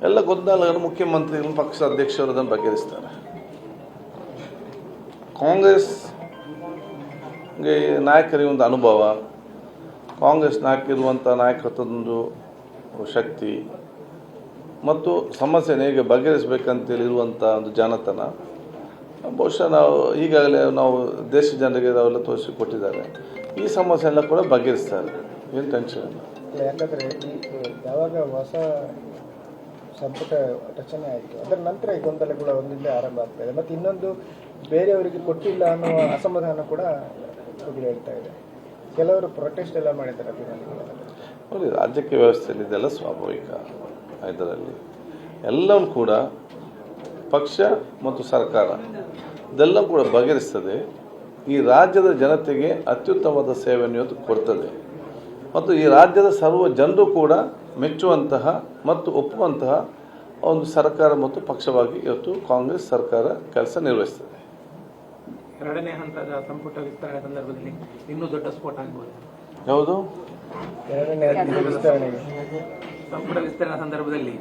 ಎಲ್ಲ ಗೊಂದಲಗಳನ್ನು ಮುಖ್ಯಮಂತ್ರಿಗಳು ಪಕ್ಷದ ಅಧ್ಯಕ್ಷರು ಅದನ್ನು ಬಗೆಹರಿಸ್ತಾರೆ. ಕಾಂಗ್ರೆಸ್ಗೆ ನಾಯಕರಿಗೆ ಒಂದು ಅನುಭವ, ಕಾಂಗ್ರೆಸ್ ನಾಯಕರಿರುವಂಥ ನಾಯಕತ್ವದೊಂದು ಶಕ್ತಿ ಮತ್ತು ಸಮಸ್ಯೆನ ಹೇಗೆ ಬಗೆಹರಿಸಬೇಕಂತೇಳಿ ಇರುವಂಥ ಒಂದು ಜಾಣತನ ಬಹುಶಃ ಈಗಾಗಲೇ ನಾವು ದೇಶ ಜನರಿಗೆ ಅವೆಲ್ಲ ತೋರಿಸಿಕೊಟ್ಟಿದ್ದಾರೆ. ಈ ಸಮಸ್ಯೆ ಎಲ್ಲ ಕೂಡ ಬಗೆಹರಿಸ್ತಾರೆ, ಏನು ಟೆನ್ಷನ್ ಇಲ್ಲ. ಯಾಕಂದರೆ ಯಾವಾಗ ಹೊಸ ಸಂಪುಟ ರಚನೆ ಆಯಿತು ಅದರ ನಂತರ ಈ ಗೊಂದಲಗಳು ಒಂದಿಂದ ಆರಂಭ ಆಗ್ತಾಯಿದೆ. ಮತ್ತು ಇನ್ನೊಂದು, ಬೇರೆಯವರಿಗೆ ಕೊಟ್ಟಿಲ್ಲ ಅನ್ನೋ ಅಸಮಾಧಾನ ಕೂಡ ಹೇಳ್ತಾ ಇದೆ. ಕೆಲವರು ಪ್ರೊಟೆಸ್ಟ್ ಎಲ್ಲ ಮಾಡಿದ್ದಾರೆ ಅಭಿಮಾನಿಗಳು. ನೋಡಿ, ರಾಜ್ಯಕ್ಕೆ ವ್ಯವಸ್ಥೆಯಲ್ಲಿ ಇದೆಲ್ಲ ಸ್ವಾಭಾವಿಕ. ಇದರಲ್ಲಿ ಎಲ್ಲವೂ ಕೂಡ ಪಕ್ಷ ಮತ್ತು ಸರ್ಕಾರ ಇದೆಲ್ಲವೂ ಕೂಡ ಬಗೆಹರಿಸ್ತದೆ. ಈ ರಾಜ್ಯದ ಜನತೆಗೆ ಅತ್ಯುತ್ತಮವಾದ ಸೇವೆಯನ್ನು ಇವತ್ತು ಕೊಡ್ತದೆ ಮತ್ತು ಈ ರಾಜ್ಯದ ಸರ್ವ ಜನರು ಕೂಡ ಮೆಚ್ಚುವಂತಹ ಮತ್ತು ಒಪ್ಪುವಂತಹ ಒಂದು ಸರ್ಕಾರ ಮತ್ತು ಪಕ್ಷವಾಗಿ ಇವತ್ತು ಕಾಂಗ್ರೆಸ್ ಸರ್ಕಾರ ಕೆಲಸ ನಿರ್ವಹಿಸ್ತದೆ. ಎರಡನೇ ಹಂತದ ಸಂಪುಟ ವಿಸ್ತರಣೆ ಸಂದರ್ಭದಲ್ಲಿ ಇನ್ನೂ ದೊಡ್ಡ ಸ್ಫೋಟ ಆಗ್ಬೋದು. ಯಾವುದು? ಎರಡನೇ ವಿಸ್ತರಣೆಗೆ ಸಂಪುಟ ವಿಸ್ತರಣೆ ಸಂದರ್ಭದಲ್ಲಿ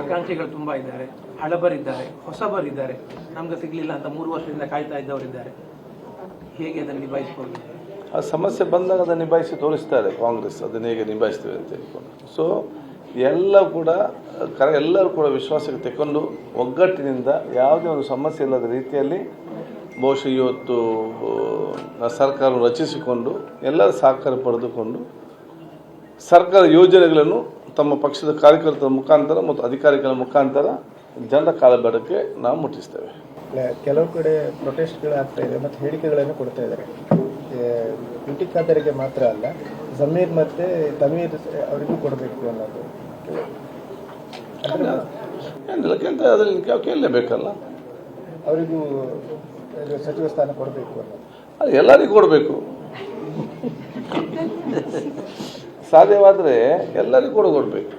ಆಕಾಂಕ್ಷಿಗಳು ತುಂಬಾ ಇದ್ದಾರೆ, ಹಳಬರಿದ್ದಾರೆ, ಹೊಸಬರಿದ್ದಾರೆ, ನಮ್ಗೆ ಸಿಗ್ಲಿಲ್ಲ ಅಂತ 3 ವರ್ಷದಿಂದ ಕಾಯ್ತಾ ಇದ್ದವರಿದ್ದಾರೆ. ಹೇಗೆ ಅದನ್ನು ನಿಭಾಯಿಸ್ಬೋದು? ಆ ಸಮಸ್ಯೆ ಬಂದಾಗ ಅದನ್ನು ನಿಭಾಯಿಸಿ ತೋರಿಸ್ತಾರೆ ಕಾಂಗ್ರೆಸ್, ಅದನ್ನು ಹೇಗೆ ನಿಭಾಯಿಸ್ತೇವೆ ಅಂತ ಹೇಳ್ಕೊಂಡು. ಸೊ ಎಲ್ಲರೂ ಕೂಡ ವಿಶ್ವಾಸಕ್ಕೆ ತೆಕ್ಕೊಂಡು ಒಗ್ಗಟ್ಟಿನಿಂದ ಯಾವುದೇ ಒಂದು ಸಮಸ್ಯೆ ಇಲ್ಲದ ರೀತಿಯಲ್ಲಿ ಬಹುಶಃ ಇವತ್ತು ಸರ್ಕಾರ ರಚಿಸಿಕೊಂಡು ಎಲ್ಲರ ಸಹಕಾರ ಪಡೆದುಕೊಂಡು ಸರ್ಕಾರ ಯೋಜನೆಗಳನ್ನು ತಮ್ಮ ಪಕ್ಷದ ಕಾರ್ಯಕರ್ತರ ಮುಖಾಂತರ ಮತ್ತು ಅಧಿಕಾರಿಗಳ ಮುಖಾಂತರ ಜನರ ಕಾಲಬೇಡಕ್ಕೆ ನಾವು ಮುಟ್ಟಿಸ್ತೇವೆ. ಕೆಲವು ಕಡೆ ಪ್ರೊಟೆಸ್ಟ್ಗಳು ಆಗ್ತಾ ಇದೆ ಮತ್ತು ಹೇಳಿಕೆಗಳನ್ನು ಕೊಡ್ತಾ ಇದ್ದಾರೆ. ಯುಟಿ ಖಾದರಿಗೆ ಮಾತ್ರ ಅಲ್ಲ, ಜಮೀರ್ ಮತ್ತು ತಮೀರ್ ಅವರಿಗೂ ಕೊಡಬೇಕು ಅನ್ನೋದು. ಏನಿಲ್ಲಕ್ಕಿಂತ ಅದರಲ್ಲಿ ಕೇಳಲೇಬೇಕಲ್ಲ, ಅವರಿಗೂ ಸಚಿವ ಸ್ಥಾನ ಕೊಡಬೇಕು ಅನ್ನೋದು. ಅದು ಎಲ್ಲರಿಗೂ ಕೊಡಬೇಕು, ಸಾಧ್ಯವಾದರೆ ಎಲ್ಲರಿಗೂ ಕೂಡ ಕೊಡಬೇಕು.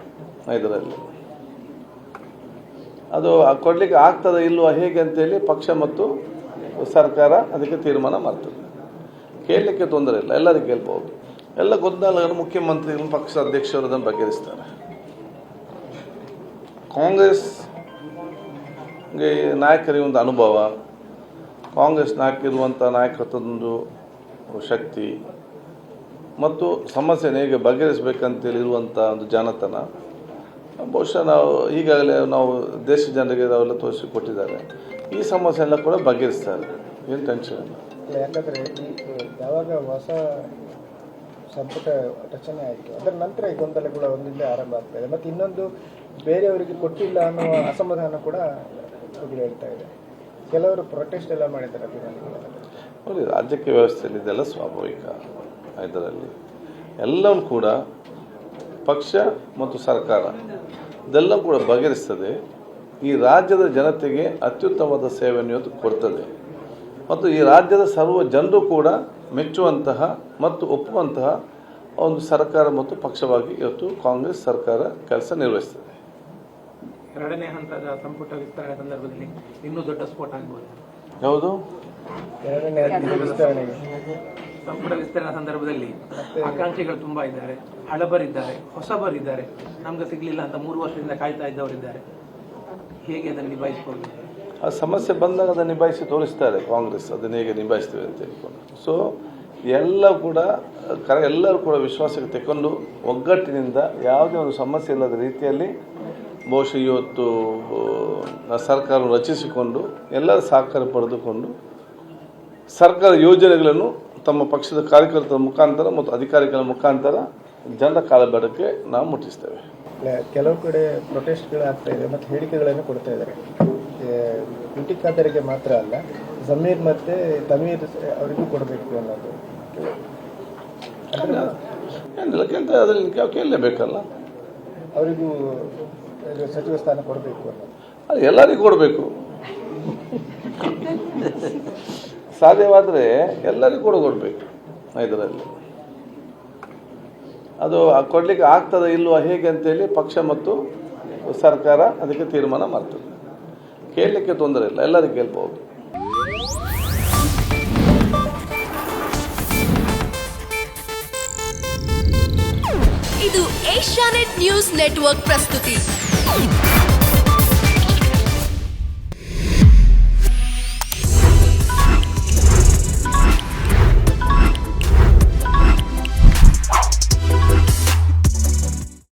ಇದರಲ್ಲಿ ಅದು ಕೊಡಲಿಕ್ಕೆ ಆಗ್ತದೆ ಇಲ್ವಾ ಹೇಗೆ ಅಂತೇಳಿ ಪಕ್ಷ ಮತ್ತು ಸರ್ಕಾರ ಅದಕ್ಕೆ ತೀರ್ಮಾನ ಮಾಡ್ತದೆ. ಕೇಳಲಿಕ್ಕೆ ತೊಂದರೆ ಇಲ್ಲ, ಎಲ್ಲರಿಗೂ ಕೇಳ್ಬೋದು. ಎಲ್ಲ ಗೊಂದಲಗಳನ್ನು ಮುಖ್ಯಮಂತ್ರಿಗಳು ಪಕ್ಷದ ಅಧ್ಯಕ್ಷರು ಅದನ್ನು ಬಗೆಹರಿಸ್ತಾರೆ. ಕಾಂಗ್ರೆಸ್ಗೆ ನಾಯಕರಿಗೆ ಒಂದು ಅನುಭವ, ಕಾಂಗ್ರೆಸ್ ನಾಯಕರಿರುವಂಥ ನಾಯಕತ್ವದೊಂದು ಶಕ್ತಿ ಮತ್ತು ಸಮಸ್ಯೆನ ಹೇಗೆ ಬಗೆಹರಿಸಬೇಕಂತೇಳಿ ಇರುವಂಥ ಒಂದು ಜಾಣತನ ಬಹುಶಃ ಈಗಾಗಲೇ ನಾವು ದೇಶ ಜನರಿಗೆ ಅವೆಲ್ಲ ತೋರಿಸಿಕೊಟ್ಟಿದ್ದಾರೆ. ಈ ಸಮಸ್ಯೆ ಎಲ್ಲ ಕೂಡ ಬಗೆಹರಿಸ್ತಾರೆ, ಏನು ಟೆನ್ಷನ್ ಇಲ್ಲ. ಯಾಕಂದರೆ ಯಾವಾಗ ಹೊಸ ಸಂಪುಟ ರಚನೆ ಆಯಿತು ಅದರ ನಂತರ ಈ ಗೊಂದಲಗಳು ಒಂದಿಂದ ಆರಂಭ ಆಗ್ತಾಯಿದೆ. ಮತ್ತು ಇನ್ನೊಂದು, ಬೇರೆಯವರಿಗೆ ಕೊಟ್ಟಿಲ್ಲ ಅನ್ನೋ ಅಸಮಾಧಾನ ಕೂಡ ಹೇಳ್ತಾ ಇದೆ. ಕೆಲವರು ಪ್ರೊಟೆಸ್ಟ್ ಎಲ್ಲ ಮಾಡಿದ್ದಾರೆ ಅಭಿಮಾನಿಗಳು. ನೋಡಿ, ರಾಜ್ಯಕ್ಕೆ ವ್ಯವಸ್ಥೆಯಲ್ಲಿ ಇದೆಲ್ಲ ಸ್ವಾಭಾವಿಕ. ಇದರಲ್ಲಿ ಎಲ್ಲವೂ ಕೂಡ ಪಕ್ಷ ಮತ್ತು ಸರ್ಕಾರ ಇದೆಲ್ಲವೂ ಕೂಡ ಬಗೆಹರಿಸ್ತದೆ. ಈ ರಾಜ್ಯದ ಜನತೆಗೆ ಅತ್ಯುತ್ತಮವಾದ ಸೇವೆಯನ್ನು ಇವತ್ತು ಕೊಡ್ತದೆ ಮತ್ತು ಈ ರಾಜ್ಯದ ಸರ್ವ ಜನರು ಕೂಡ ಮೆಚ್ಚುವಂತಹ ಮತ್ತು ಒಪ್ಪುವಂತಹ ಒಂದು ಸರ್ಕಾರ ಮತ್ತು ಪಕ್ಷವಾಗಿ ಇವತ್ತು ಕಾಂಗ್ರೆಸ್ ಸರ್ಕಾರ ಕೆಲಸ ನಿರ್ವಹಿಸ್ತದೆ. ಎರಡನೇ ಹಂತದ ಸಂಪುಟ ವಿಸ್ತರಣೆ ಸಂದರ್ಭದಲ್ಲಿ ಇನ್ನೂ ದೊಡ್ಡ ಸ್ಫೋಟ ಆಗ್ಬೋದು. ಯಾವುದು? ಎರಡನೇ ವಿಸ್ತರಣೆಗೆ ಸಂಪುಟ ವಿಸ್ತರಣೆ ಸಂದರ್ಭದಲ್ಲಿ ಆಕಾಂಕ್ಷಿಗಳು ತುಂಬಾ ಇದ್ದಾರೆ, ಹಳಬರಿದ್ದಾರೆ, ಹೊಸಬರಿದ್ದಾರೆ, ನಮ್ಗೆ ಸಿಗ್ಲಿಲ್ಲ ಅಂತ 3 ವರ್ಷದಿಂದ ಕಾಯ್ತಾ ಇದ್ದವರಿದ್ದಾರೆ. ಹೇಗೆ ಅದನ್ನು ನಿಭಾಯಿಸ್ಬೋದು? ಆ ಸಮಸ್ಯೆ ಬಂದಾಗ ಅದನ್ನು ನಿಭಾಯಿಸಿ ತೋರಿಸ್ತಾರೆ ಕಾಂಗ್ರೆಸ್, ಅದನ್ನು ಹೇಗೆ ನಿಭಾಯಿಸ್ತೇವೆ ಅಂತ ಹೇಳ್ಕೊಂಡು. ಸೊ ಎಲ್ಲರೂ ಕೂಡ ವಿಶ್ವಾಸಕ್ಕೆ ತೆಕ್ಕೊಂಡು ಒಗ್ಗಟ್ಟಿನಿಂದ ಯಾವುದೇ ಒಂದು ಸಮಸ್ಯೆ ಇಲ್ಲದ ರೀತಿಯಲ್ಲಿ ಬಹುಶಃ ಇವತ್ತು ಸರ್ಕಾರ ರಚಿಸಿಕೊಂಡು ಎಲ್ಲರ ಸಹಕಾರ ಪಡೆದುಕೊಂಡು ಸರ್ಕಾರ ಯೋಜನೆಗಳನ್ನು ತಮ್ಮ ಪಕ್ಷದ ಕಾರ್ಯಕರ್ತರ ಮುಖಾಂತರ ಮತ್ತು ಅಧಿಕಾರಿಗಳ ಮುಖಾಂತರ ಜನರ ಕಾಲಬೇಡಕ್ಕೆ ನಾವು ಮುಟ್ಟಿಸ್ತೇವೆ. ಕೆಲವು ಕಡೆ ಪ್ರೊಟೆಸ್ಟ್ಗಳು ಆಗ್ತಾ ಇದೆ ಮತ್ತು ಹೇಳಿಕೆಗಳನ್ನು ಕೊಡ್ತಾ ಇದ್ದಾರೆ. ಯುಟಿ ಖಾದರಿಗೆ ಮಾತ್ರ ಅಲ್ಲ, ಜಮೀರ್ ಮತ್ತು ತಮೀರ್ ಅವರಿಗೂ ಕೊಡಬೇಕು ಅನ್ನೋದು. ಏನಿಲ್ಲಕ್ಕಿಂತ ಅದರಲ್ಲಿ ಕೇಳಲೇಬೇಕಲ್ಲ, ಅವರಿಗೂ ಸಚಿವ ಸ್ಥಾನ ಕೊಡಬೇಕು ಅನ್ನೋದು. ಅದು ಎಲ್ಲರಿಗೂ ಕೊಡಬೇಕು, ಸಾಧ್ಯವಾದರೆ ಎಲ್ಲರಿಗೂ ಕೂಡ ಕೊಡಬೇಕು. ಇದರಲ್ಲಿ ಅದು ಕೊಡಲಿಕ್ಕೆ ಆಗ್ತದೆ ಇಲ್ವಾ ಹೇಗೆ ಅಂತೇಳಿ ಪಕ್ಷ ಮತ್ತು ಸರ್ಕಾರ ಅದಕ್ಕೆ ತೀರ್ಮಾನ ಮಾಡ್ತದೆ. ಕೇಳಲಿಕ್ಕೆ ತೊಂದರೆ ಇಲ್ಲ, ಎಲ್ಲರಿಗೂ ಕೇಳ್ಬೋದು. ಇದು ಏಷ್ಯಾನೆಟ್ ನ್ಯೂಸ್ ನೆಟ್ವರ್ಕ್ ಪ್ರಸ್ತುತಿ.